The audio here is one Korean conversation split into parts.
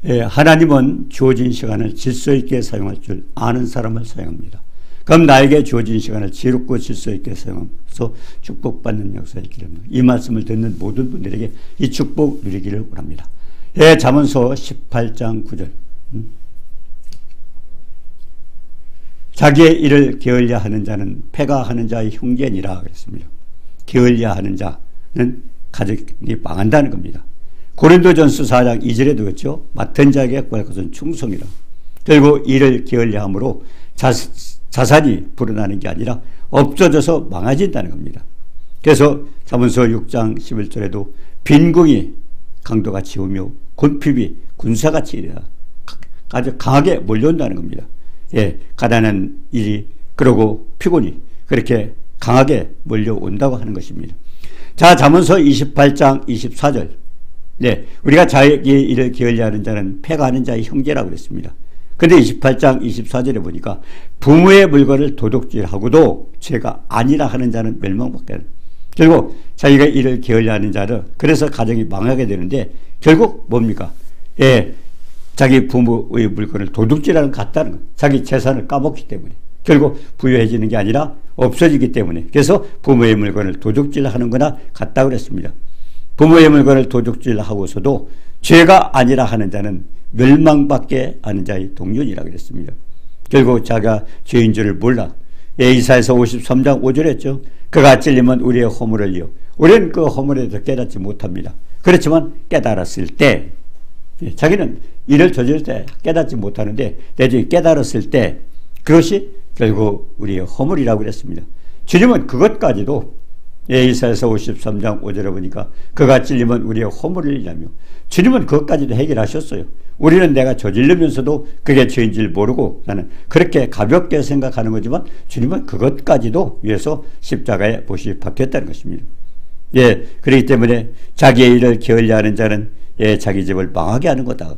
하나님은 주어진 시간을 질서 있게 사용할 줄 아는 사람을 사용합니다. 그럼 나에게 주어진 시간을 지혜롭고 질서 있게 사용하면서 축복받는 역사에 있기를 합니다. 이 말씀을 듣는 모든 분들에게 이 축복 누리기를 원합니다. 잠언서 18장 9절. 자기의 일을 게을리하 하는 자는 패가 하는 자의 형제니라 그랬습니다. 게을리하 하는 자는 가족이 망한다는 겁니다. 고린도전서 4장 2절에도 그렇죠. 맡은 자에게 구할 것은 충성이라. 결국 일을 게을리함으로 자산이 불어나는 게 아니라 없어져서 망해진다는 겁니다. 그래서 잠언서 6장 11절에도 빈궁이 강도같이 오며 곤핍이 군사같이 이르다. 아주 강하게 몰려온다는 겁니다. 가난한 일이 그러고 피곤이 그렇게 강하게 몰려온다고 하는 것입니다. 자, 잠언서 28장 24절. 우리가 자기의 일을 게을리하는 자는 패가 하는 자의 형제라고 그랬습니다. 근데 28장 24절에 보니까 부모의 물건을 도둑질하고도 죄가 아니라 하는 자는 멸망받게 하는. 결국 자기가 일을 게을리하는 자를 그래서 가정이 망하게 되는데 결국 뭡니까? 자기 부모의 물건을 도둑질하는 것 같다는 거예요. 자기 재산을 까먹기 때문에. 결국 부유해지는 게 아니라 없어지기 때문에. 그래서 부모의 물건을 도둑질하는 거나 같다고 그랬습니다. 부모의 물건을 도둑질하고서도 죄가 아니라 하는 자는 멸망받게 하는 자의 동료이라고 그랬습니다. 결국 자기가 죄인 줄을 몰라. 이사야서 53장 5절 했죠. 그가 찔리면 우리의 허물을 이어. 우리는 그 허물에 대해서 깨닫지 못합니다. 그렇지만 깨달았을 때 자기는 일을 저질 때 깨닫지 못하는데 나중에 깨달았을 때 그것이 결국 우리의 허물이라고 그랬습니다. 주님은 그것까지도 이사야서 53장 5절에 보니까 그가 찔리면 우리의 허물을 이라며 주님은 그것까지도 해결하셨어요. 우리는 내가 저지르면서도 그게 죄인 줄 모르고 나는 그렇게 가볍게 생각하는 거지만 주님은 그것까지도 위해서 십자가에 못이 박혔다는 것입니다. 그렇기 때문에 자기의 일을 게을리하는 자는 자기 집을 망하게 하는 거다.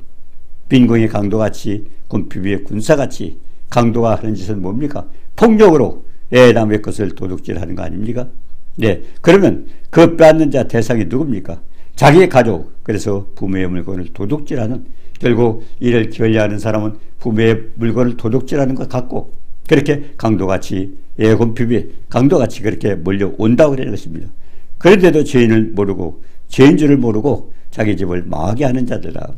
빈궁이 강도같이 곤핍이 군사같이 강도가 하는 짓은 뭡니까? 폭력으로 남의 것을 도둑질하는 거 아닙니까? 그러면 그 빼앗는 자 대상이 누굽니까? 자기의 가족. 그래서 부모의 물건을 도둑질하는, 결국 이를 게을리하는 사람은 부모의 물건을 도둑질하는 것 같고 그렇게 강도같이 곤핍이 강도같이 그렇게 몰려온다고 그러는 것입니다. 그런데도 죄인을 모르고 죄인 줄을 모르고 자기 집을 망하게 하는 자들이다.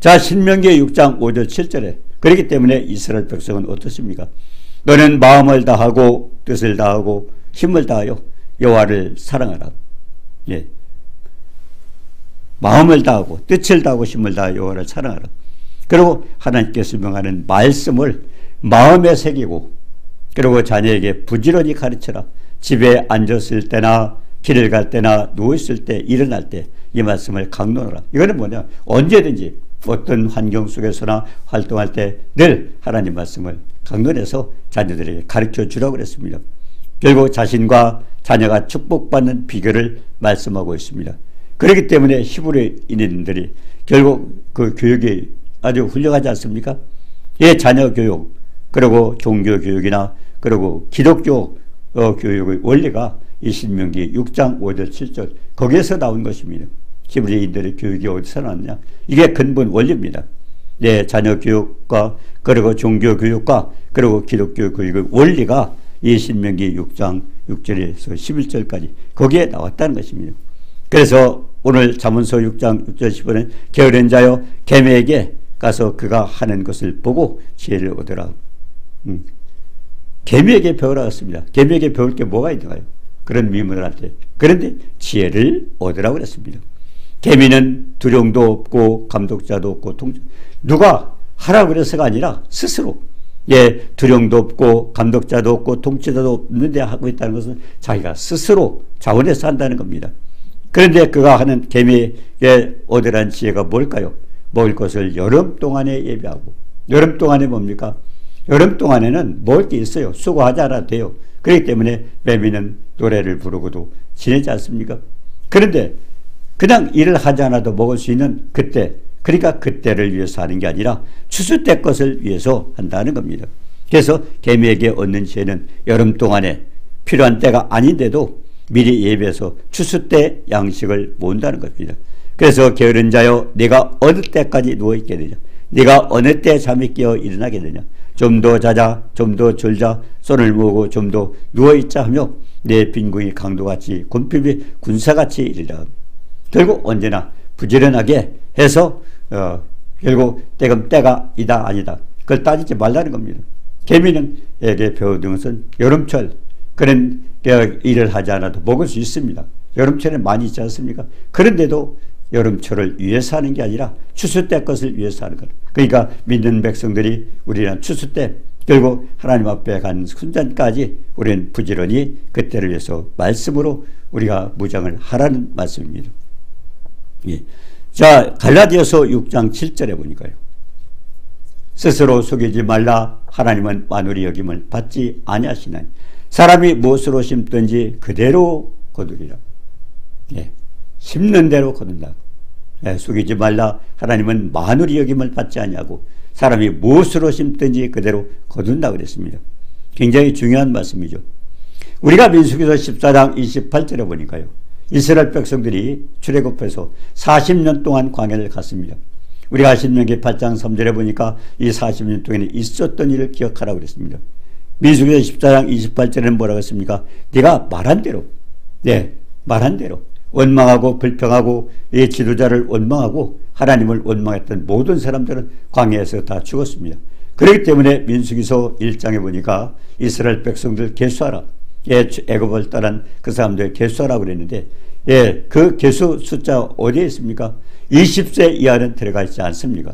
자, 신명기 6장 5절 7절에 그렇기 때문에 이스라엘 백성은 어떻습니까? 너는 마음을 다하고 뜻을 다하고 힘을 다하여 여호와를 사랑하라. 마음을 다하고 뜻을 다하고 힘을 다하여 여호와를 사랑하라. 그리고 하나님께서 명하는 말씀을 마음에 새기고 그리고 자녀에게 부지런히 가르쳐라. 집에 앉았을 때나 길을 갈 때나 누워있을 때 일어날 때 이 말씀을 강론하라. 이거는 뭐냐, 언제든지 어떤 환경 속에서나 활동할 때 늘 하나님 말씀을 강론해서 자녀들에게 가르쳐 주라고 그랬습니다. 결국 자신과 자녀가 축복받는 비결을 말씀하고 있습니다. 그렇기 때문에 히브리인들이 결국 그 교육이 아주 훌륭하지 않습니까? 자녀 교육, 그리고 종교 교육이나 그리고 기독교 교육의 원리가 이 신명기 6장 5절 7절 거기에서 나온 것입니다. 히브리인들의 교육이 어디서 나왔냐? 이게 근본 원리입니다. 자녀 교육과 그리고 종교 교육과 그리고 기독교 교육의 원리가 이 신명기 6장 6절에서 11절까지 거기에 나왔다는 것입니다. 그래서 오늘 잠언서 6장 6절 10절은 게으른 자여 계매에게 가서 그가 하는 것을 보고 지혜를 얻으라. 계매에게 배우라 했습니다. 계매에게 배울 게 뭐가 있는가요? 그런 미문을 할 때. 그런데 지혜를 얻으라고 그랬습니다. 계미는 두령도 없고 감독자도 없고 누가 하라고 그래서가 아니라 스스로 두령도 없고 감독자도 없고 통치자도 없는데 하고 있다는 것은 자기가 스스로 자원해서 한다는 겁니다. 그런데 그가 하는 계미에 얻으란 지혜가 뭘까요? 먹을 것을 여름 동안에 예비하고. 여름 동안에 뭡니까? 여름 동안에는 먹을 게 있어요. 수고하지 않아도 돼요. 그렇기 때문에 매미는 노래를 부르고도 지내지 않습니까? 그런데 그냥 일을 하지 않아도 먹을 수 있는 그때, 그러니까 그때를 위해서 하는 게 아니라 추수 때 것을 위해서 한다는 겁니다. 그래서 개미에게 얻는 지혜는 여름 동안에 필요한 때가 아닌데도 미리 예비해서 추수 때 양식을 모은다는 겁니다. 그래서 게으른 자여 네가 어느 때까지 누워있게 되냐. 네가 어느 때 잠이 깨어 일어나게 되냐. 좀 더 자자, 좀 더 졸자, 손을 모으고 좀 더 누워있자 하며 내 빈궁이 강도같이 곰핍이 군사같이 이르라. 결국 언제나 부지런하게 해서 결국 때가 이다 아니다 그걸 따지지 말라는 겁니다. 개미는에게 배우는 것은 여름철 그런 일을 하지 않아도 먹을 수 있습니다. 여름철에 많이 있지 않습니까? 그런데도 여름철을 위해서 하는 게 아니라 추수 때 것을 위해서 하는 것. 그러니까 믿는 백성들이 우리는 추수 때 결국 하나님 앞에 간 순간까지 우리는 부지런히 그때를 위해서 말씀으로 우리가 무장을 하라는 말씀입니다. 예. 자, 갈라디아서 6장 7절에 보니까요. 스스로 속이지 말라. 하나님은 만물이 여김을 받지 아니하시나니 사람이 무엇으로 심든지 그대로 거두리라. 예. 심는 대로 거둔다. 예, 속이지 말라. 하나님은 만물이 여김을 받지 아니하고 사람이 무엇으로 심든지 그대로 거둔다 그랬습니다. 굉장히 중요한 말씀이죠. 우리가 민수기서 14장 28절에 보니까요. 이스라엘 백성들이 출애굽해서 40년 동안 광야를 갔습니다. 우리가 신명기 8장 3절에 보니까 이 40년 동안에 있었던 일을 기억하라고 그랬습니다. 민수기서 14장 28절에는 뭐라고 했습니까? 네가 말한 대로, 네, 말한 대로 원망하고 불평하고 이 지도자를 원망하고 하나님을 원망했던 모든 사람들은 광야에서 다 죽었습니다. 그렇기 때문에 민수기서 1장에 보니까 이스라엘 백성들 계수하라. 예, 애굽을 떠난 그 사람들 계수하라고 그랬는데, 예, 그 계수 숫자 어디에 있습니까? 20세 이하는 들어가 있지 않습니까?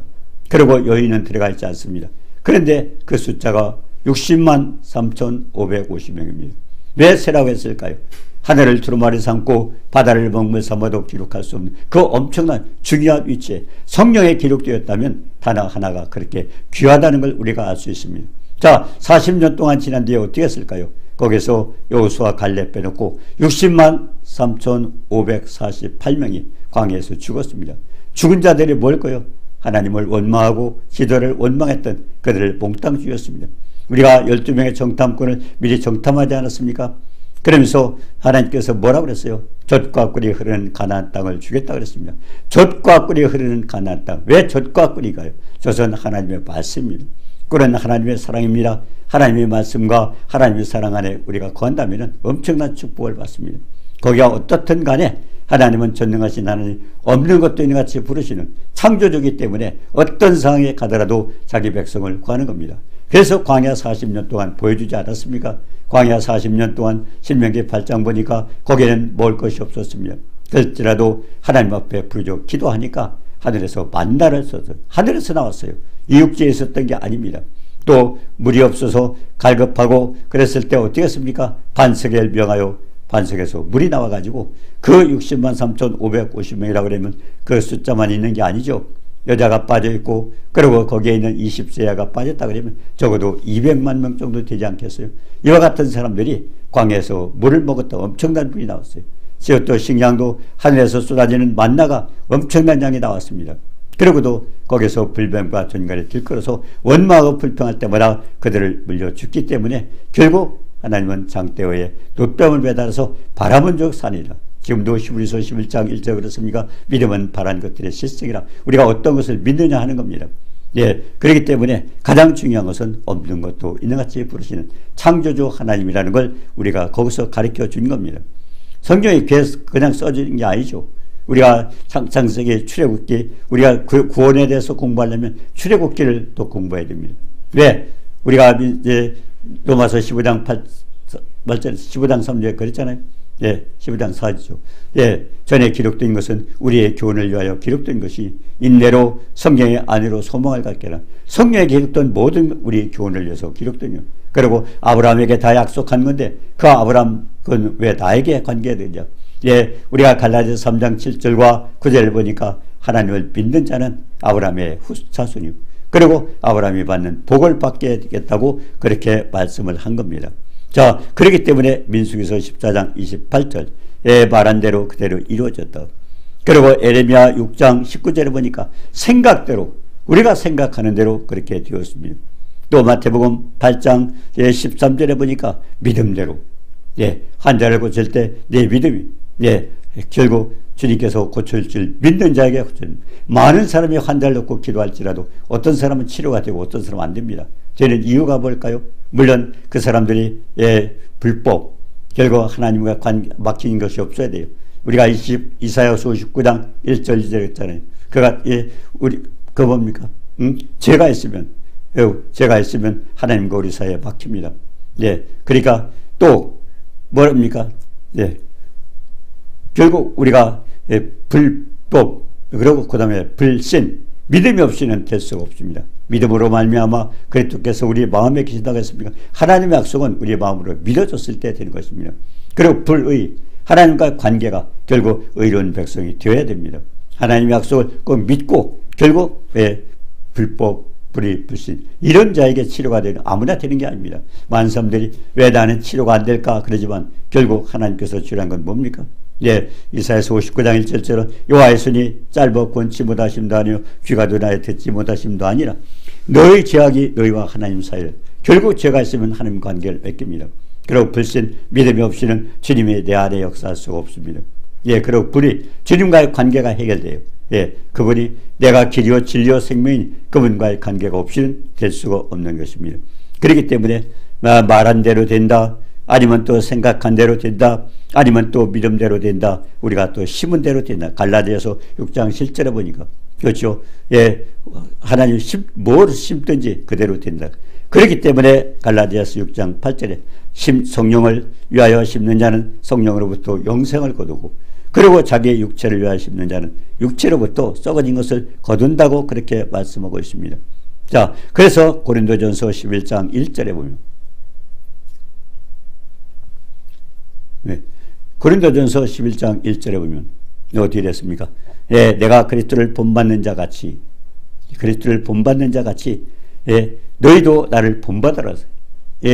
그리고 여인은 들어가 있지 않습니다. 그런데 그 숫자가 60만 3,550명입니다. 왜 세라고 했을까요? 하늘을 두루마리 삼고 바다를 먹물 삼아도 기록할 수 없는 그 엄청난 중요한 위치에 성령에 기록되었다면 단어 하나가 그렇게 귀하다는 걸 우리가 알 수 있습니다. 자, 40년 동안 지난 뒤에 어떻게 했을까요? 거기서 여호수아 갈렙 빼놓고 60만 3,548명이 광야에서 죽었습니다. 죽은 자들이 뭘까요? 하나님을 원망하고 지도를 원망했던 그들을 몽땅 죽였습니다. 우리가 12명의 정탐꾼을 미리 정탐하지 않았습니까? 그러면서 하나님께서 뭐라고 그랬어요? 젖과 꿀이 흐르는 가나안 땅을 주겠다고 그랬습니다. 젖과 꿀이 흐르는 가나안 땅. 왜 젖과 꿀이가요? 젖은 하나님의 말씀입니다. 꿀은 하나님의 사랑입니다. 하나님의 말씀과 하나님의 사랑 안에 우리가 거한다면 엄청난 축복을 받습니다. 거기가 어떻든 간에 하나님은 전능하신 하나님, 없는 것도 있는 같이 부르시는 창조주이기 때문에 어떤 상황에 가더라도 자기 백성을 구하는 겁니다. 그래서 광야 40년 동안 보여주지 않았습니까? 광야 40년 동안 신명기 8장 보니까 거기에는 먹을 것이 없었습니다. 그럴지라도 하나님 앞에 부르짖어 기도하니까 하늘에서 만나를 써서 하늘에서 나왔어요. 이육지에 있었던 게 아닙니다. 또 물이 없어서 갈급하고 그랬을 때 어떻게 했습니까? 반석에 명하여 반석에서 물이 나와가지고 그 60만 3,550명이라고 그러면 그 숫자만 있는 게 아니죠. 여자가 빠져있고 그리고 거기에 있는 20세야가 빠졌다 그러면 적어도 200만 명 정도 되지 않겠어요? 이와 같은 사람들이 광야에서 물을 먹었다 엄청난 물이 나왔어요. 또 식량도 하늘에서 쏟아지는 만나가 엄청난 양이 나왔습니다. 그리고도 거기서 불뱀과 전갈이 들끓어서 원망하고 불평할 때마다 그들을 물려 죽기 때문에 결국 하나님은 장대호에 놋뱀을 배달해서 바라본 적 산이라. 지금도 히브리서 11장 1절 그렇습니까? 믿음은 바란 것들의 실증이라. 우리가 어떤 것을 믿느냐 하는 겁니다. 예, 그렇기 때문에 가장 중요한 것은 없는 것도 있는 같이 부르시는 창조주 하나님이라는 걸 우리가 거기서 가르쳐 준 겁니다. 성경이 그냥 써진 게 아니죠. 우리가 창세기 출애굽기 우리가 구원에 대해서 공부하려면 출애굽기를 또 공부해야 됩니다. 왜? 우리가 이제 로마서 15장 15장 3절에 그랬잖아요. 예, 15장 4죠. 예, 전에 기록된 것은 우리의 교훈을 위하여 기록된 것이 인내로 성경의 안으로 소망을 갖게 하라. 성경에 기록된 모든 우리의 교훈을 위해서 기록된 것. 그리고 아브라함에게 다 약속한 건데 그 아브라함 그건 왜 나에게 관계되냐? 예, 우리가 갈라디아서 3장 7절과 9절을 보니까 하나님을 믿는 자는 아브라함의 후자손이고 그리고 아브라함이 받는 복을 받게 되겠다고 그렇게 말씀을 한 겁니다. 자, 그렇기 때문에 민수기서 14장 28절 말한 대로 그대로 이루어졌다. 그리고 에레미야 6장 19절에 보니까 생각대로 우리가 생각하는 대로 그렇게 되었습니다. 또 마태복음 8장 13절에 보니까 믿음대로 환자를 고칠 때 내 믿음이 결국 주님께서 고칠 줄 믿는 자에게 고쳐줍니다. 많은 사람이 환자를 놓고 기도할지라도 어떤 사람은 치료가 되고 어떤 사람은 안 됩니다. 저는 이유가 뭘까요? 물론 그 사람들이 불법, 결국 하나님과 막히는 것이 없어야 돼요. 우리가 이사야서 59장 1절 2절 했잖아요. 그가 우리 그 뭡니까? 죄가 있으면 하나님과 우리 사이에 막힙니다. 그러니까 또 뭐랍니까? 결국 우리가 불법, 그리고 그 다음에 불신, 믿음이 없이는 될 수가 없습니다. 믿음으로 말미암아 그리스도께서 우리 마음에 계신다고 했습니까? 하나님의 약속은 우리 마음으로 믿어졌을 때 되는 것입니다. 그리고 불의, 하나님과 관계가 결국 의로운 백성이 되어야 됩니다. 하나님의 약속을 꼭 믿고 결국 불법, 불의, 불신 이런 자에게 치료가 되는 아무나 되는 게 아닙니다. 많은 사람들이 왜 나는 치료가 안 될까 그러지만 결국 하나님께서 주란 건 뭡니까? 이사야서 59장 1절처럼 여호와의 손이 짧아 권치 못하심도 아니요 귀가 둔하여 듣지 못하심도 아니라 너의 죄악이 너희와 하나님 사이에 결국 죄가 있으면 하나님 관계를 맺깁니다. 그리고 불신, 믿음이 없이는 주님의 내 안에 역사할 수가 없습니다. 그리고 불의, 주님과의 관계가 해결돼요. 그분이 내가 길이요 진리요 생명인 그분과의 관계가 없이는 될 수가 없는 것입니다. 그렇기 때문에 말한 대로 된다, 아니면 또 생각한 대로 된다, 아니면 또 믿음대로 된다, 우리가 또 심은 대로 된다. 갈라디아서 6장 7절에 보니까 그렇죠. 하나님 뭘 심든지 그대로 된다. 그렇기 때문에 갈라디아서 6장 8절에 성령을 위하여 심는 자는 성령으로부터 영생을 거두고, 그리고 자기의 육체를 위하여 심는 자는 육체로부터 썩어진 것을 거둔다고 그렇게 말씀하고 있습니다. 자, 그래서 고린도전서 11장 1절에 보면 고린도전서 11장 1절에 보면 어떻게 됐습니까? 내가 그리스도를 본받는 자 같이 너희도 나를 본받아라.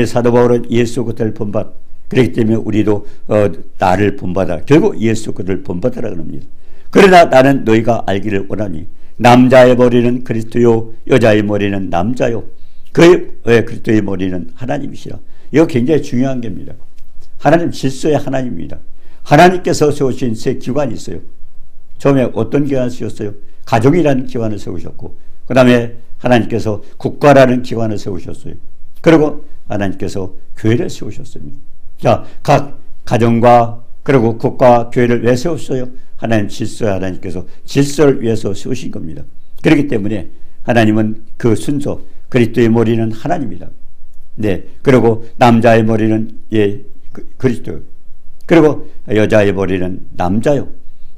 사도 바울은 예수 그리스도를 본받, 그렇기 때문에 우리도 나를 본받아, 결국 예수 그리스도를 본받아라 그럽니다. 그러나 나는 너희가 알기를 원하니 남자의 머리는 그리스도요 여자의 머리는 남자요 그리스도의 머리는 하나님이시라. 이거 굉장히 중요한 겁니다. 하나님 질서의 하나님입니다. 하나님께서 세우신 세 기관이 있어요. 처음에 어떤 기관을 세웠어요? 가정이라는 기관을 세우셨고, 그 다음에 하나님께서 국가라는 기관을 세우셨어요. 그리고 하나님께서 교회를 세우셨습니다. 자, 각 가정과 그리고 국가, 교회를 왜 세웠어요? 하나님 질서에 하나님께서 질서를 위해서 세우신 겁니다. 그렇기 때문에 하나님은 그 순서, 그리스도의 머리는 하나님이다. 그리고 남자의 머리는 그리스도, 그리고 여자의 머리는 남자요,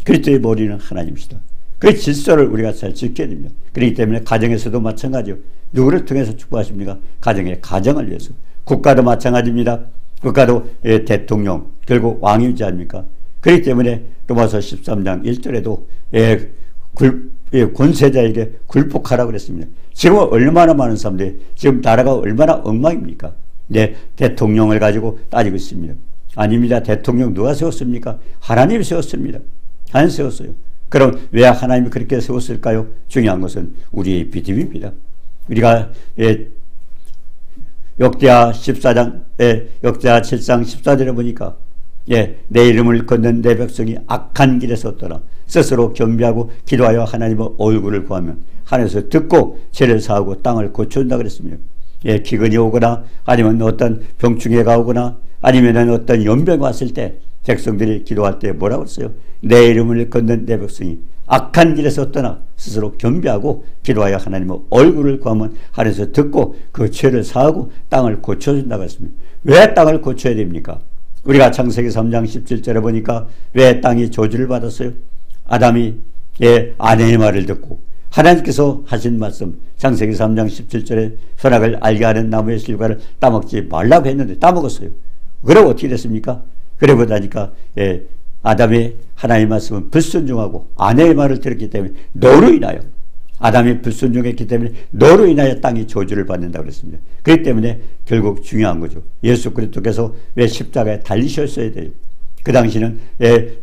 그리스도의 머리는 하나님이시다. 그 질서를 우리가 잘 지켜야 됩니다. 그렇기 때문에 가정에서도 마찬가지요. 누구를 통해서 축복하십니까? 가정을 위해서. 국가도 마찬가지입니다. 국가도 대통령, 결국 왕이지 않습니까? 그렇기 때문에 로마서 13장 1절에도 권세자에게 굴복하라고 그랬습니다. 지금 얼마나 많은 사람들이, 지금 나라가 얼마나 엉망입니까? 대통령을 가지고 따지고 있습니다. 아닙니다. 대통령 누가 세웠습니까? 하나님이 세웠습니다. 하나님 세웠어요. 그럼 왜 하나님이 그렇게 세웠을까요? 중요한 것은 우리의 믿음입니다. 우리가 역대하 14장, 역대하 7장 14절에 보니까 내 이름을 걷는 내 백성이 악한 길에서 떠나 스스로 겸비하고 기도하여 하나님의 얼굴을 구하면 하늘에서 듣고 죄를 사하고 땅을 고쳐준다 그랬습니다. 기근이 오거나 아니면 어떤 병충해가 오거나 아니면 어떤 연병이 왔을 때 백성들이 기도할 때 뭐라고 했어요? 내 이름을 걷는 내 백성이 악한 길에서 떠나 스스로 겸비하고 기도하여 하나님의 얼굴을 구하면 하늘에서 듣고 그 죄를 사하고 땅을 고쳐준다고 했습니다. 왜 땅을 고쳐야 됩니까? 우리가 창세기 3장 17절에 보니까 왜 땅이 저주를 받았어요? 아담이 아내의 말을 듣고 하나님께서 하신 말씀, 창세기 3장 17절에 선악을 알게 하는 나무의 실과를 따먹지 말라고 했는데 따먹었어요. 그러고 어떻게 됐습니까? 그러고 나니까 아담의 하나님의 말씀은 불순종하고 아내의 말을 들었기 때문에 너로 인하여, 아담이 불순종했기 때문에 너로 인하여 땅이 저주를 받는다고 그랬습니다. 그렇기 때문에 결국 중요한 거죠. 예수 그리스도께서 왜 십자가에 달리셨어야 돼요? 그 당시는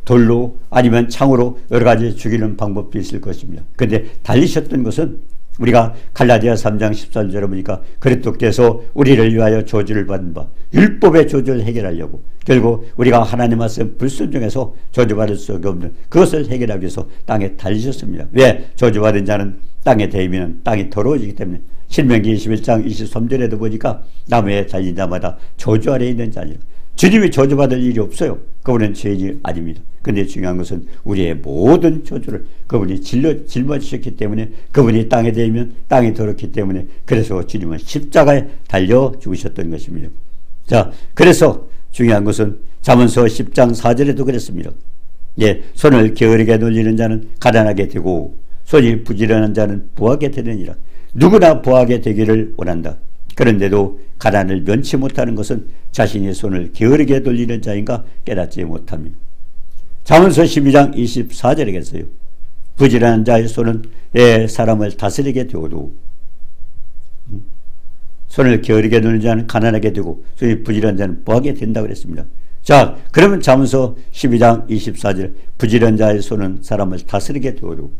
돌로 아니면 창으로 여러 가지 죽이는 방법도 있을 것입니다. 그런데 달리셨던 것은 우리가 갈라디아 3장 13절에 보니까 그리스도께서 우리를 위하여 저주를 받은 바 율법의 저주를 해결하려고 결국 우리가 하나님 말씀 불순종해서 저주받을 수가 없는 그것을 해결하기 위해서 땅에 달리셨습니다. 왜? 저주받은 자는 땅에 대이면 땅이 더러워지기 때문에 신명기 21장 23절에도 보니까 나무에 달린 자마다 저주 아래에 있는 자니라. 주님이 저주받을 일이 없어요. 그분은 죄인이 아닙니다. 근데 중요한 것은 우리의 모든 저주를 그분이 짊어지셨기 때문에 그분이 땅에 대면 땅이 더럽기 때문에 그래서 주님은 십자가에 달려 죽으셨던 것입니다. 자, 그래서 중요한 것은 잠언서 10장 4절에도 그랬습니다. 예, 손을 게으르게 돌리는 자는 가난하게 되고 손이 부지런한 자는 부하게 되느니라. 누구나 부하게 되기를 원한다. 그런데도 가난을 면치 못하는 것은 자신의 손을 게으르게 돌리는 자인가 깨닫지 못합니다. 잠언서 12장 24절에 겠어요. 부지런한 자의 손은 사람을 다스리게 되어도 손을 게으르게 돌리는 자는 가난하게 되고 손이 부지런한 자는 부하게 된다고 그랬습니다. 자, 그러면 잠언서 12장 24절 부지런한 자의 손은 사람을 다스리게 되어도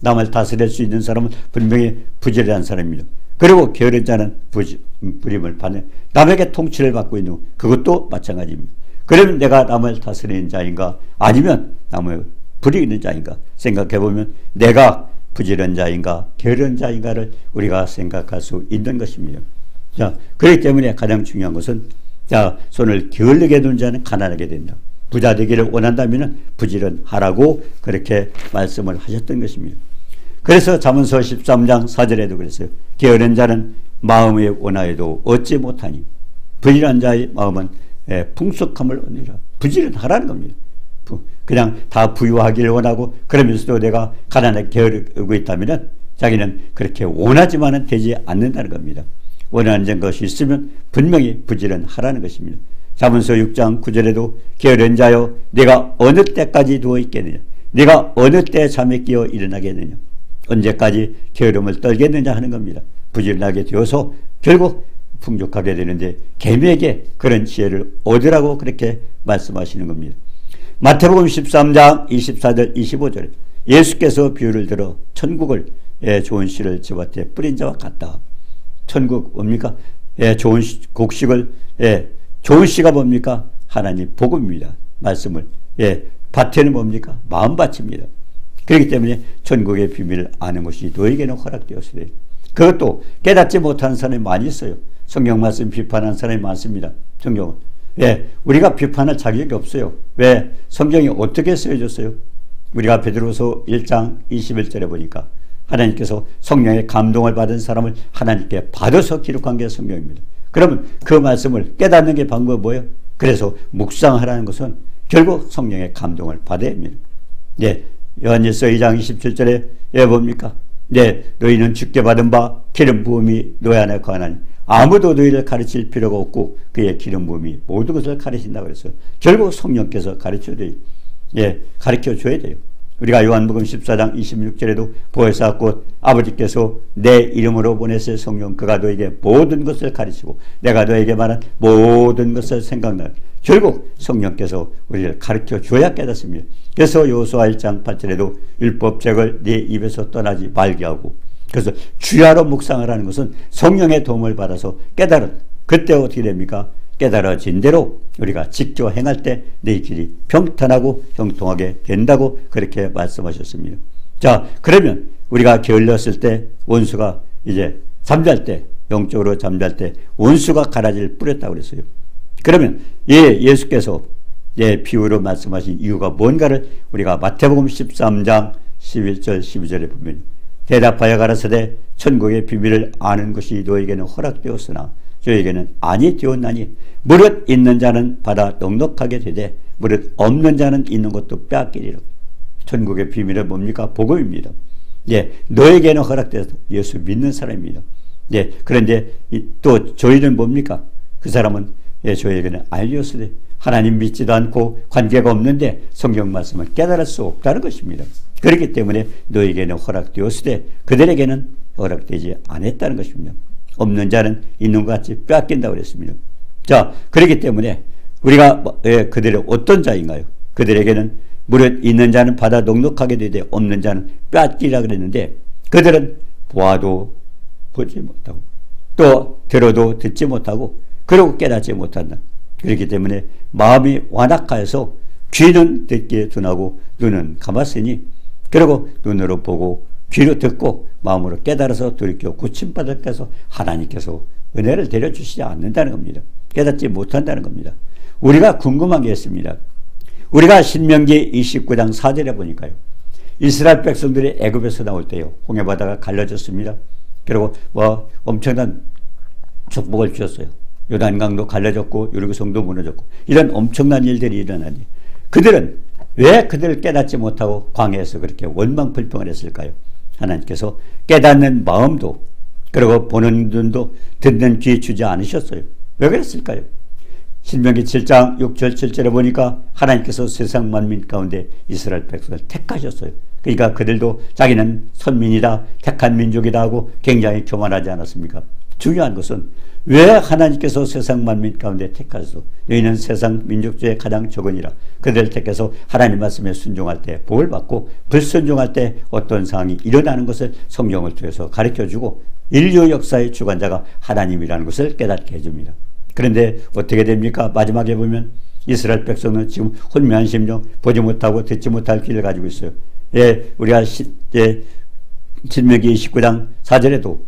남을 다스릴 수 있는 사람은 분명히 부지런한 사람입니다. 그리고 게으른 자는 부림을 받는 남에게 통치를 받고 있는 그것도 마찬가지입니다. 그러면 내가 남을 다스리는 자인가 아니면 남을 부리는 자인가 생각해보면 내가 부지런한 자인가 게으른 자인가를 우리가 생각할 수 있는 것입니다. 자, 그렇기 때문에 가장 중요한 것은 자, 손을 게을르게 두는 자는 가난하게 된다. 부자 되기를 원한다면 부지런하라고 그렇게 말씀을 하셨던 것입니다. 그래서 잠언서 13장 4절에도 그랬어요. 게으른 자는 마음에 원하여도 얻지 못하니 부지런한 자의 마음은 풍속함을 얻느니라. 부지런하라는 겁니다. 그냥 다 부유하기를 원하고 그러면서도 내가 가난하게 게으르고 있다면 자기는 그렇게 원하지만은 되지 않는다는 겁니다. 원하는 것이 있으면 분명히 부지런하라는 것입니다. 잠언서 6장 9절에도 게으른 자여 내가 어느 때까지 누워 있겠느냐 내가 어느 때 잠에 끼어 일어나겠느냐 언제까지 게으름을 떨겠느냐 하는 겁니다. 부지런하게 되어서 결국 풍족하게 되는데 개미에게 그런 지혜를 얻으라고 그렇게 말씀하시는 겁니다. 마태복음 13장 24절 25절에 예수께서 비유를 들어 천국을 좋은 씨를 집밭에 뿌린 자와 같다. 천국 뭡니까? 좋은 곡식을 좋은 씨가 뭡니까? 하나님 복음입니다. 말씀을 밭에는 뭡니까? 마음밭입니다. 그렇기 때문에 천국의 비밀을 아는 것이 너에게는 허락되었으되 그것도 깨닫지 못하는 사람이 많이 있어요. 성경 말씀 비판하는 사람이 많습니다. 성경은. 우리가 비판할 자격이 없어요. 왜? 성경이 어떻게 쓰여졌어요? 우리가 베드로서 1장 21절에 보니까 하나님께서 성령의 감동을 받은 사람을 하나님께 받아서 기록한 게 성경입니다. 그러면 그 말씀을 깨닫는 게 방법이 뭐예요? 그래서 묵상하라는 것은 결국 성령의 감동을 받아야 합니다. 요한일서 2장 27절에 뭡니까? 너희는 주께 받은 바 기름 부음이 너희 안에 거하나니 아무도 너희를 가르칠 필요가 없고 그의 기름 부음이 모든 것을 가르친다고 그랬어요. 결국 성령께서 가르쳐줘야 돼요. 우리가 요한복음 14장 26절에도 보혜사 곧 아버지께서 내 이름으로 보내실 성령 그가 너에게 모든 것을 가르치고 내가 너에게 말한 모든 것을 생각나게 결국 성령께서 우리를 가르쳐 줘야 깨닫습니다. 그래서 여호수아 1장 8절에도 율법책을 네 입에서 떠나지 말게 하고 그래서 주야로 묵상하라는 것은 성령의 도움을 받아서 깨달은 그때 어떻게 됩니까? 깨달아진 대로 우리가 직접 행할 때 내 길이 평탄하고 형통하게 된다고 그렇게 말씀하셨습니다. 자, 그러면 우리가 게을렀을 때 원수가 이제 잠잘 때 영적으로 잠잘 때 원수가 가라지를 뿌렸다고 그랬어요. 그러면 예수께서 비유로 말씀하신 이유가 뭔가를 우리가 마태복음 13장 11절 12절에 보면 대답하여 가라사대 천국의 비밀을 아는 것이 너에게는 허락되었으나 저에게는 아니 되었나니 무릇 있는 자는 받아 넉넉하게 되되 무릇 없는 자는 있는 것도 빼앗기리라. 천국의 비밀은 뭡니까? 복음입니다. 너에게는 허락되어서 예수 믿는 사람입니다. 그런데 또 저희는 뭡니까? 그 사람은 저에게는 알렸으되 하나님 믿지도 않고 관계가 없는데 성경 말씀을 깨달을 수 없다는 것입니다. 그렇기 때문에 너에게는 허락되었으되 그들에게는 허락되지 않았다는 것입니다. 없는 자는 있는 것 같이 빼앗긴다고 그랬습니다. 자, 그렇기 때문에 우리가 그들의 어떤 자인가요? 그들에게는 무릇 있는 자는 받아 넉넉하게 되되 없는 자는 빼앗기라 그랬는데 그들은 보아도 보지 못하고 또 들어도 듣지 못하고 그리고 깨닫지 못한다. 그렇기 때문에 마음이 완악하여서 귀는 듣기에 둔하고 눈은 감았으니 그리고 눈으로 보고 귀로 듣고 마음으로 깨달아서 돌이켜 고침받을 때서 하나님께서 은혜를 내려주시지 않는다는 겁니다. 깨닫지 못한다는 겁니다. 우리가 궁금한 게 있습니다. 우리가 신명기 29장 4절에 보니까요. 이스라엘 백성들이 애굽에서 나올 때요. 홍해바다가 갈라졌습니다. 그리고 엄청난 축복을 주셨어요. 요단강도 갈라졌고 여리고성도 무너졌고 이런 엄청난 일들이 일어나니 그들은 왜 그들을 깨닫지 못하고 광야에서 그렇게 원망불평을 했을까요? 하나님께서 깨닫는 마음도 그리고 보는 눈도 듣는 귀 주지 않으셨어요. 왜 그랬을까요? 신명기 7장 6절 7절에 보니까 하나님께서 세상 만민 가운데 이스라엘 백성을 택하셨어요. 그러니까 그들도 자기는 선민이다, 택한 민족이다 하고 굉장히 교만하지 않았습니까? 중요한 것은 왜 하나님께서 세상 만민 가운데 택하셔서 너희는 세상 민족 중에 가장 적으니라. 그들을 택해서 하나님 말씀에 순종할 때 복을 받고 불순종할 때 어떤 상황이 일어나는 것을 성경을 통해서 가르쳐주고 인류 역사의 주관자가 하나님이라는 것을 깨닫게 해줍니다. 그런데 어떻게 됩니까? 마지막에 보면 이스라엘 백성은 지금 혼미한 심령, 보지 못하고 듣지 못할 길을 가지고 있어요. 우리가 신명기 29장 4절에도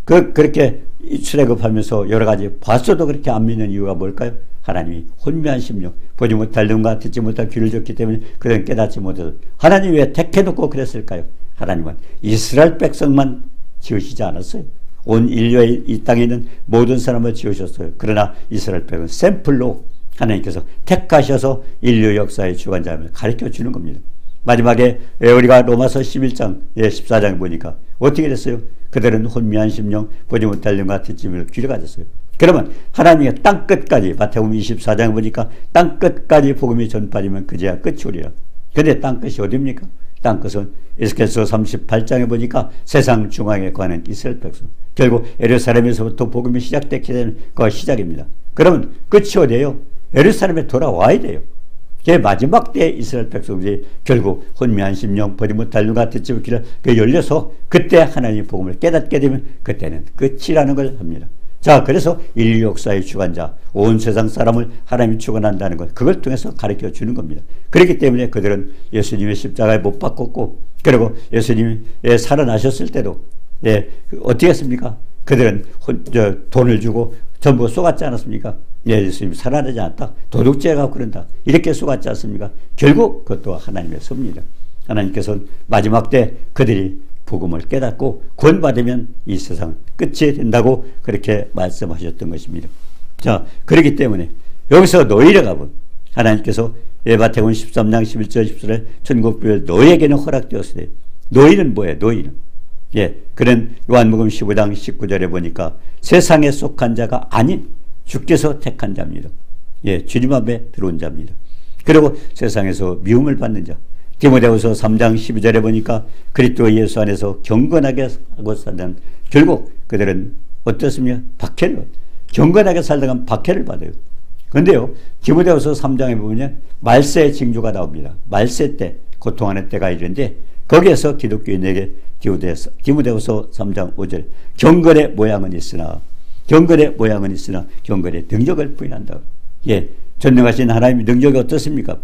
그렇게 출애굽하면서 여러 가지 봤어도 그렇게 안 믿는 이유가 뭘까요? 하나님이 혼미한 심령, 보지 못할 눈과 듣지 못할 귀를 줬기 때문에 그들은 깨닫지 못해서 하나님이 왜 택해놓고 그랬을까요? 하나님은 이스라엘 백성만 지으시지 않았어요. 온 인류의 이 땅에 있는 모든 사람을 지으셨어요. 그러나 이스라엘 백성은 샘플로 하나님께서 택하셔서 인류 역사의 주관자임을 가르쳐 주는 겁니다. 마지막에 우리가 로마서 11장 14장에 보니까 어떻게 됐어요? 그들은 혼미한 심령, 보지 못할 눈과 듣지 못할 귀를 가졌어요. 그러면 하나님의 땅끝까지 마태복음 24장에 보니까 땅끝까지 복음이 전파되면 그제야 끝이 오리라. 근데 땅끝이 어디입니까? 땅끝은 에스겔서 38장에 보니까 세상 중앙에 관한 이스라엘 백성. 결국 예루살렘에서부터 복음이 시작됐기 때문에 그가 시작입니다. 그러면 끝이 어디예요? 예루살렘에 돌아와야 돼요. 제 마지막 때에 이스라엘 백성들이 결국 혼미한 심령, 보지 못할 눈과 듣지 못할 귀를 열려서 그때 하나님의 복음을 깨닫게 되면 그때는 끝이라는 걸 합니다. 자, 그래서 인류 역사의 주관자, 온 세상 사람을 하나님이 주관한다는 것, 그걸 통해서 가르쳐 주는 겁니다. 그렇기 때문에 그들은 예수님의 십자가에 못 박혔고, 그리고 예수님이 살아나셨을 때도 어떻게 했습니까? 그들은 돈을 주고 전부 쏘갔지 않았습니까? 예수님이 살아나지 않았다. 도둑질하고 그런다. 이렇게 쏘갔지 않습니까? 결국 그것도 하나님의 섭니다. 하나님께서는 마지막 때 그들이 복음을 깨닫고 구원받으면 이 세상 끝이 된다고 그렇게 말씀하셨던 것입니다. 자, 그렇기 때문에 여기서 노예를 가본 하나님께서 마태복음 13장 11절 10절에 천국비를 너에게는 허락되었으되 노예는 뭐예요? 노예는 그런 요한복음 15장 19절에 보니까 세상에 속한 자가 아닌 주께서 택한 자입니다. 주님 앞에 들어온 자입니다. 그리고 세상에서 미움을 받는 자. 디모데후서 3장 12절에 보니까 그리스도 예수 안에서 경건하게 하고 살던 결국 그들은 어떻습니까? 박해를 경건하게 살다가 박해를 받아요. 그런데요, 디모데후서 3장에 보면 말세의 징조가 나옵니다. 말세 때 고통하는 때가 이른데 거기에서 기독교인에게 디모데후서 3장 5절 경건의 모양은 있으나 경건의 능력을 부인한다. 전능하신 하나님의 능력이 어떻습니까?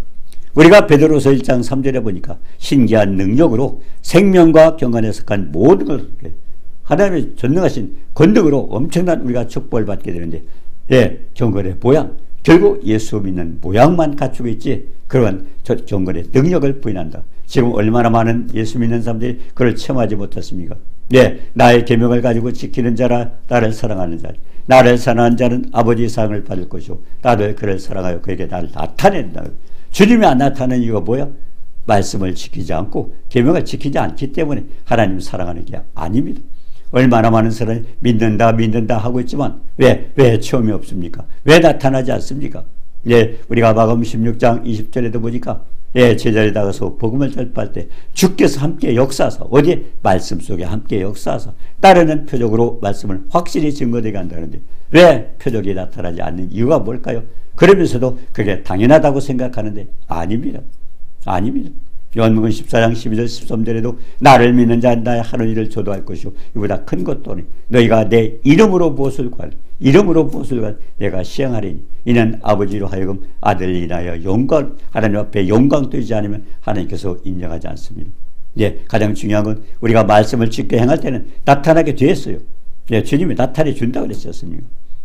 우리가 베드로서 1장 3절에 보니까 신기한 능력으로 생명과 경건에 속한 모든 걸 하나님의 전능하신 권능으로 엄청난 우리가 축복을 받게 되는데 경건의 모양, 결국 예수 믿는 모양만 갖추고 있지 그런 경건의 능력을 부인한다. 지금 얼마나 많은 예수 믿는 사람들이 그걸 체험하지 못했습니까? 나의 계명을 가지고 지키는 자라 나를 사랑하는 자, 나를 사랑하는 자는 아버지의 사랑을 받을 것이고 나도 그를 사랑하여 그에게 나를 나타낸다. 주님이 안 나타나는 이유가 뭐야? 말씀을 지키지 않고 계명을 지키지 않기 때문에 하나님 사랑하는 게 아닙니다. 얼마나 많은 사람이 믿는다 하고 있지만 왜 체험이 없습니까? 왜 나타나지 않습니까? 우리가 마가복음 16장 20절에도 보니까 제자리 나가서 복음을 전파할 때 주께서 함께 역사하사 어디에? 말씀 속에 함께 역사하사 따르는 표적으로 말씀을 확실히 증거되게 한다는데 왜 표적이 나타나지 않는 이유가 뭘까요? 그러면서도 그게 당연하다고 생각하는데 아닙니다. 요한복음 14장 12절 13절에도 나를 믿는 자는 나의 하는 일을 저도 할 것이요 이보다 큰 것도 아니 너희가 내 이름으로 무엇을 구하리 이름으로 무엇을 구하리 내가 시행하리니 이는 아버지로 하여금 아들을 인하여 영광 하나님 앞에 영광 되지 않으면 하나님께서 인정하지 않습니다. 예, 가장 중요한 건 우리가 말씀을 지켜 행할 때는 나타나게 되었어요. 예, 주님이 나타내 준다고 그랬었습니다.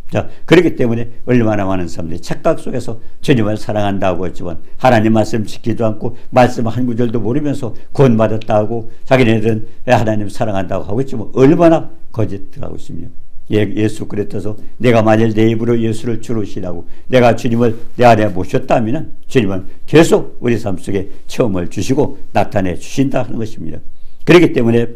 자, 그렇기 때문에 얼마나 많은 사람들이 착각 속에서 주님을 사랑한다고 했지만 하나님 말씀 지키지도 않고 말씀 한 구절도 모르면서 구원받았다 하고 자기네들은 하나님 사랑한다고 하고 있지만 얼마나 거짓하고 있습니다. 예수 그랬어서 내가 만일 내 입으로 예수를 주로 시라고 내가 주님을 내 안에 모셨다면 주님은 계속 우리 삶 속에 체험을 주시고 나타내 주신다 하는 것입니다. 그렇기 때문에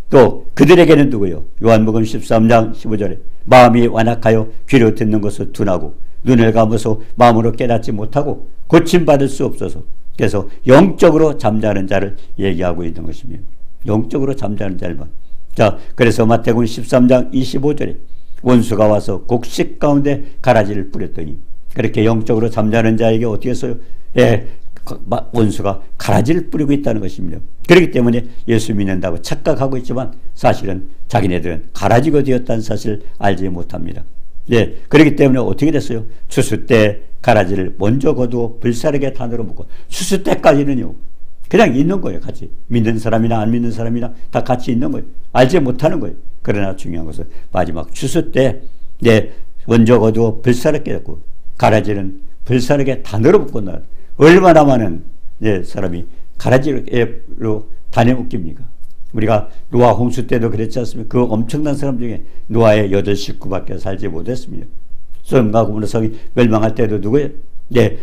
또 그들에게는 누구요? 요한복음 13장 15절에 마음이 완악하여 귀로 듣는 것을 둔하고 눈을 감아서 마음으로 깨닫지 못하고 고침받을 수 없어서 그래서 영적으로 잠자는 자를 얘기하고 있는 것입니다. 영적으로 잠자는 자를만. 자, 그래서 마태복음 13장 25절에 원수가 와서 곡식 가운데 가라지를 뿌렸더니 그렇게 영적으로 잠자는 자에게 어떻게 했어요? 원수가 가라지를 뿌리고 있다는 것입니다. 그렇기 때문에 예수 믿는다고 착각하고 있지만 사실은 자기네들은 가라지가 되었다는 사실을 알지 못합니다. 예, 그렇기 때문에 어떻게 됐어요? 추수 때 가라지를 먼저 거두어 불사르게 단으로 묶고 추수 때까지는요 그냥 있는 거예요. 같이 믿는 사람이나 안 믿는 사람이나 다 같이 있는 거예요. 알지 못하는 거예요. 그러나 중요한 것은 마지막 추수 때 먼저 거두어 불사르게 됐고 가라지는 불사르게 단으로 묶고 얼마나 많은 사람이 가라지로 단에 묶입니까? 우리가 노아 홍수 때도 그랬지 않습니까? 그 엄청난 사람 중에 노아의 8 식구밖에 살지 못했습니다. 소돔과 고모라 성이 멸망할 때도 누구예요?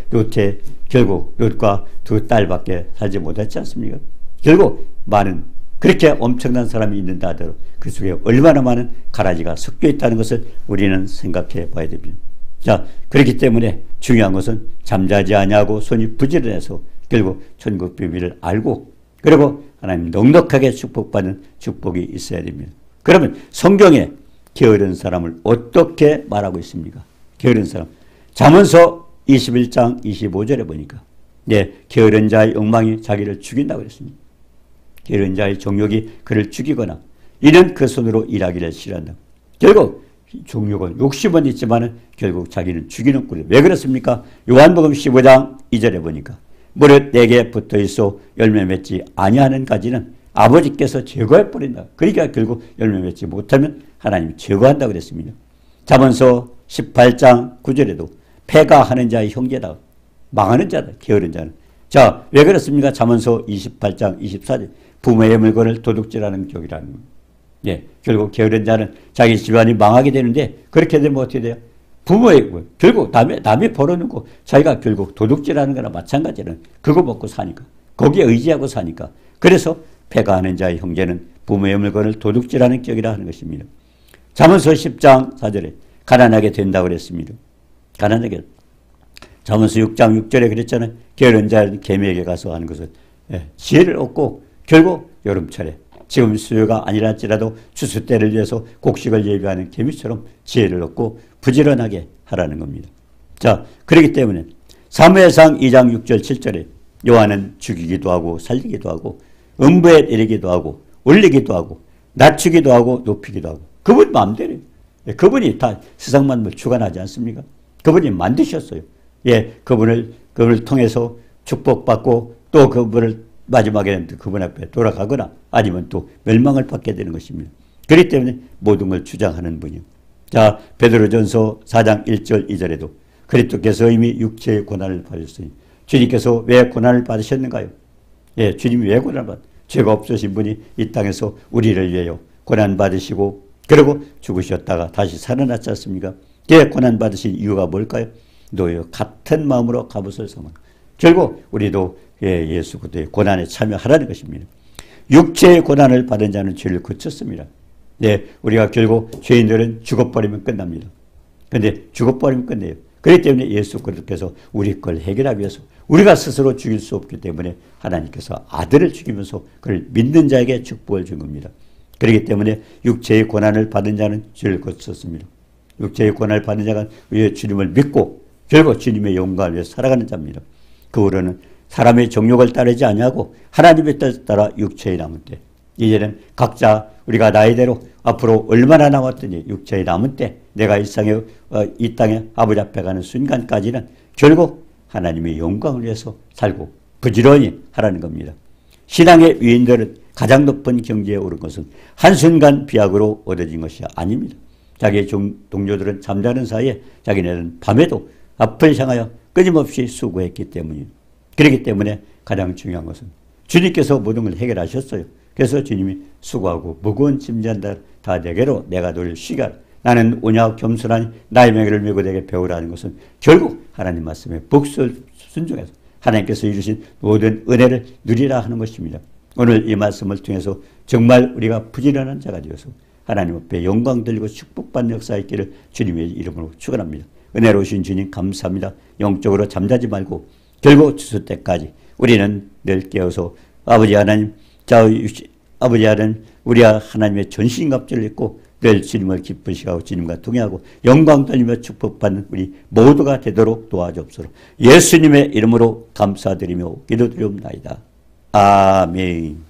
롯의 결국 롯과 2 딸밖에 살지 못했지 않습니까? 결국 많은 그렇게 엄청난 사람이 있는다 하더라도 그 속에 얼마나 많은 가라지가 섞여 있다는 것을 우리는 생각해 봐야 됩니다. 자, 그렇기 때문에 중요한 것은 잠자지 아니하고 손이 부지런해서 결국 천국 비밀을 알고 그리고 하나님 넉넉하게 축복받는 축복이 있어야 됩니다. 그러면 성경에 게으른 사람을 어떻게 말하고 있습니까? 게으른 사람. 잠언서 21장 25절에 보니까 게으른 자의 욕망이 자기를 죽인다고 그랬습니다. 게으른 자의 정욕이 그를 죽이거나 이는 그 손으로 일하기를 싫어한다. 결국 정욕은 욕심은 있지만 결국 자기는 죽이는 꼴이에요. 왜 그렇습니까? 요한복음 15장 2절에 보니까 무릇 내게 붙어있어 열매 맺지 아니하는 가지는 아버지께서 제거해 버린다. 그러니까 결국 열매 맺지 못하면 하나님이 제거한다고 그랬습니다. 잠언서 18장 9절에도 패가 하는 자의 형제다. 망하는 자다. 게으른 자는. 자, 왜 그렇습니까? 잠언서 28장 24절 부모의 물건을 도둑질하는 격이라는 겁니다. 결국 게으른 자는 자기 집안이 망하게 되는데 그렇게 되면 어떻게 돼요? 부모의 결국 남이 벌어놓고 자기가 결국 도둑질하는 거나 마찬가지는 그거 먹고 사니까 거기에 의지하고 사니까 그래서 패가 하는 자의 형제는 부모의 물건을 도둑질하는 격이라 하는 것입니다. 잠언서 10장 4절에 가난하게 된다고 그랬습니다. 가난하게. 잠언서 6장 6절에 그랬잖아요. 게으른 자는 개미에게 가서 하는 것은 지혜를 얻고 결국 여름철에 지금 수요가 아니랄지라도 추수 때를 위해서 곡식을 예비하는 개미처럼 지혜를 얻고 부지런하게 하라는 겁니다. 자, 그렇기 때문에 사무엘상 2장 6절 7절에 여호와는 죽이기도 하고 살리기도 하고 음부에 내리기도 하고 올리기도 하고 낮추기도 하고 높이기도 하고 그분 마음대로 그분이 다 세상 만물 주관하지 않습니까? 그분이 만드셨어요. 그분을 통해서 축복받고 또 그분을 마지막에는 그분 앞에 돌아가거나 아니면 또 멸망을 받게 되는 것입니다. 그렇기 때문에 모든 걸 주장하는 분이요. 자, 베드로전서 4장 1절 2절에도 그리스도께서 이미 육체의 고난을 받으셨으니 주님께서 왜 고난을 받으셨는가요? 주님이 왜 고난을 죄가 없으신 분이 이 땅에서 우리를 위하여 고난 받으시고 그리고 죽으셨다가 다시 살아났지 않습니까? 고난 받으신 이유가 뭘까요? 너희와 같은 마음으로 갑옷을 삼아 결국 우리도 예수 그리스도의 고난에 참여하라는 것입니다. 육체의 고난을 받은 자는 죄를 그쳤습니다. 우리가 결국 죄인들은 죽어버리면 끝납니다. 그런데 죽어버리면 끝내요. 그렇기 때문에 예수 그리스도께서 우리 걸 해결하기 위해서 우리가 스스로 죽일 수 없기 때문에 하나님께서 아들을 죽이면서 그를 믿는 자에게 축복을 준 겁니다. 그렇기 때문에 육체의 고난을 받은 자는 죄를 그쳤습니다. 육체의 고난을 받은 자가 주님을 믿고 결국 주님의 영광을 위해 살아가는 자입니다. 그 후로는 사람의 정욕을 따르지 아니하고 하나님의 뜻을 따라 육체에 남은 때, 이제는 각자 우리가 나이대로 앞으로 얼마나 남았더니 육체에 남은 때 내가 이 땅에 아버지 앞에 가는 순간까지는 결국 하나님의 영광을 위해서 살고 부지런히 하라는 겁니다. 신앙의 위인들은 가장 높은 경지에 오른 것은 한순간 비약으로 얻어진 것이 아닙니다. 자기의 동료들은 잠자는 사이에 자기네는 밤에도 앞을 향하여 끊임없이 수고했기 때문입니다. 그렇기 때문에 가장 중요한 것은 주님께서 모든 걸 해결하셨어요. 그래서 주님이 수고하고 무거운 짐진 다 내게로 내가 너를 쉬게 하라. 나는 온유하고 겸손하니 나의 맹을 메고 내게 배우라는 것은 결국 하나님 말씀에 복수를 순종해서 하나님께서 이루신 모든 은혜를 누리라 하는 것입니다. 오늘 이 말씀을 통해서 정말 우리가 부지런한 자가 되어서 하나님 앞에 영광 돌리고 축복받는 역사 있기를 주님의 이름으로 축원합니다. 은혜로우신 주님 감사합니다. 영적으로 잠자지 말고 결국 주실 때까지 우리는 늘 깨어서 아버지 하나님, 아버지 하나님, 우리 하나님의 전신갑주를 입고 늘 주님을 기쁘시게 하고 주님과 동행하고 영광 돌리며 축복받는 우리 모두가 되도록 도와주옵소서. 예수님의 이름으로 감사드리며 기도드리옵나이다. 아멘.